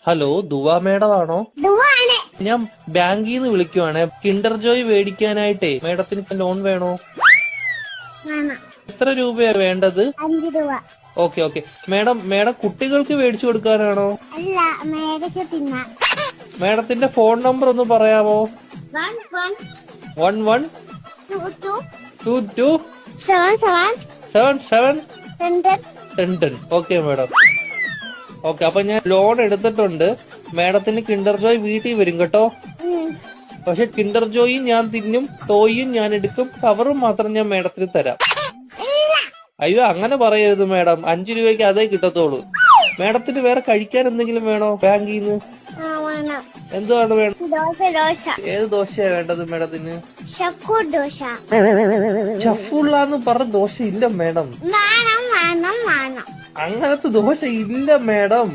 Hello, ദുവാ madam ആണോ? ദുവാണ്. ഞാൻ ബാങ്കിൽ നിന്ന് വിളിക്കുവാണേ. കിൻഡർ ജോയ് മേടിക്കാനായിട്ടേ മേഡത്തിന് ലോൺ വേണോ? എത്ര രൂപയാ വേണ്ടത്? 5 രൂപ. Okay okay. മേഡം കുട്ടികൾക്ക് മേടിച്ചു കൊടുക്കാനാണോ? അല്ല, മേടിച്ച് തിന്നാൻ. മേഡത്തിന്റെ ഫോൺ നമ്പർ ഒന്ന് പറയാമോ? 11 22 77 10. Okay madam. ഓക്കെ, അപ്പൊ ഞാൻ ലോൺ എടുത്തിട്ടുണ്ട്. മേഡത്തിന് കിൻഡർ ജോയ് വീട്ടിൽ വരും കേട്ടോ. പക്ഷെ കിൻഡർ ജോയും ഞാൻ തിന്നും, ടോയും ഞാൻ എടുക്കും, കവറും മാത്രം ഞാൻ മേഡത്തിന് തരാം. അയ്യോ, അങ്ങനെ പറയരുത് മേഡം. 5 രൂപയ്ക്ക് അതേ കിട്ടത്തോളൂ. മേഡത്തിന് വേറെ കഴിക്കാൻ എന്തെങ്കിലും വേണോ ബാങ്കിൽ നിന്ന്? എന്തുവാണ് വേണം? ഏത് ദോശയാ വേണ്ടത് മേഡത്തിന്? ഷഫുള്ളാന്ന് പറഞ്ഞ ദോശ ഇല്ല മേഡം. അങ്ങനത്തെ ദോശ ഇല്ല മേഡം.